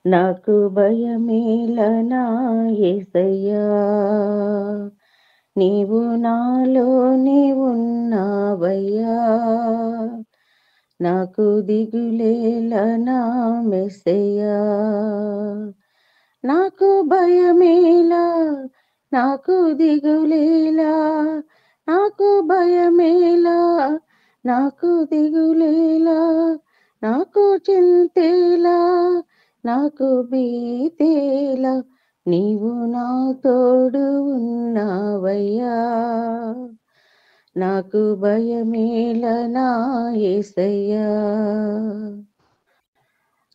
నాకు భయమేలనా యేసయ్యా, నీవు నాలోనే ఉన్నావయ్యా. నాకు దిగులేలనా మెస్సయ్యా, నాకు భయమేలా, నాకు దిగులేలా, నాకు భయమేలా, నాకు దిగులేలా, నాకు చింతేలా, నాకు భీతేలా, నీవు నా తోడు ఉన్నావయ్యా. నాకు భయమేలనా యేసయ్యా.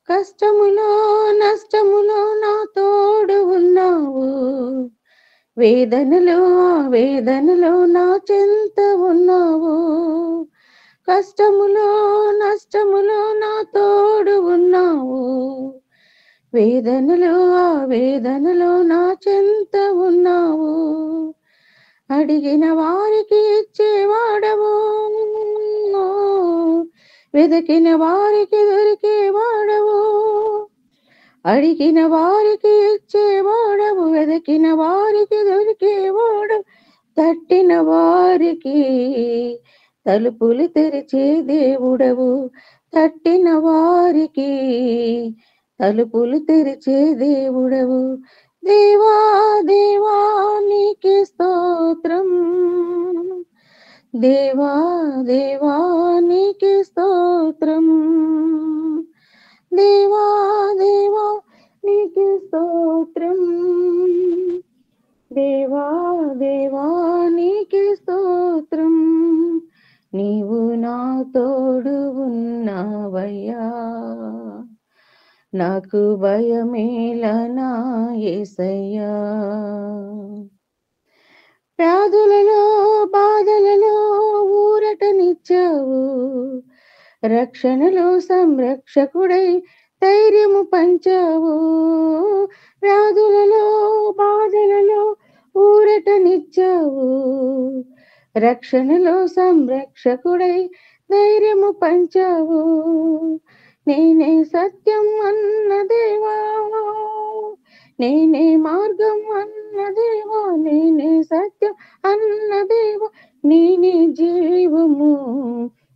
కష్టములో నష్టములో నా తోడు ఉన్నావు, వేదనలో వేదనలో నా చెంత ఉన్నావు. కష్టములో నష్టములో నా తోడు ఉన్నావు, వేదనలో వేదనలో నా చెంత ఉన్నావు. అడిగిన వారికి ఇచ్చేవాడవు, వెదకిన వారికి దొరికేవాడవు. అడిగిన వారికి ఇచ్చేవాడవు, వెదకిన వారికి దొరికేవాడు. తట్టిన వారికి తలుపులు తెరిచే దేవుడవు, తట్టిన వారికి తలుపులు తెరిచే దేవుడవు. దేవా దేవా నీకే స్తోత్రం, దేవా దేవా నీకే స్తోత్రం, దేవా దేవా నీకే స్తోత్రం, దేవా దేవా నీకే స్తోత్రం. నీవు నా తోడు ఉన్నావయ్యా, నాకు భయమేలనా యేసయ్యా. వ్యాధులలో బాధలలో ఊరటనిచ్చావు, రక్షణలో సంరక్షకుడై ధైర్యము పంచావు. వ్యాధులలో బాధలలో ఊరటనిచ్చావు, రక్షణలో సంరక్షకుడై ధైర్యము పంచావు. నేనే సత్యం అన్న దేవా, నేనే మార్గం అన్న దేవా, నేనే సత్యం అన్న దేవా, నేనే జీవము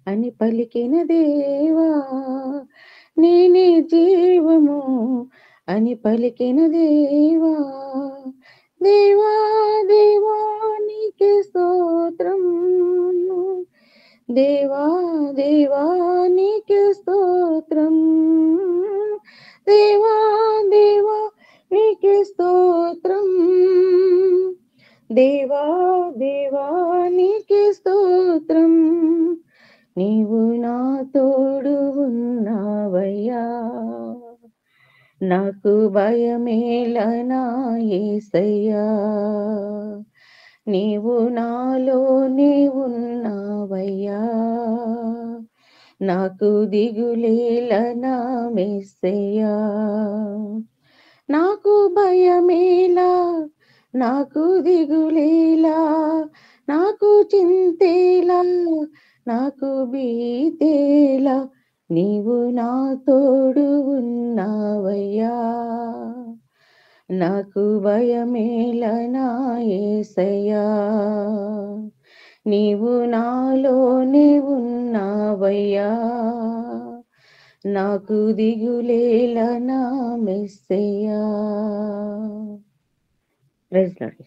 అని పలికిన దేవా, నేనే జీవము అని పలికిన దేవా. దేవా దేవా నీకే స్తోత్రం, దేవా దేవా నీకే స్తోత్రం, దేవా దేవా నీకే స్తోత్రం, దేవా దేవా నీకే స్తోత్రం. నీవు నా తోడు ఉన్నావయ్యా, నాకు భయమేలనా యేసయ్యా. నీవు నాలోనే ఉన్నావయ్యా, నాకు దిగులేలనా మెస్సయ్యా. నాకు భయమేలా, నాకు దిగులేలా, నాకు చింతేలా, నాకు భీతేలా, నీవు నా తోడు ఉన్నావయ్యా. నాకు భయమేలనా యేసయ్యా, నీవు నాలోనే ఉన్నావయ్యా. నాకు దిగులేలనా మెస్సయ్యా. Praise lord.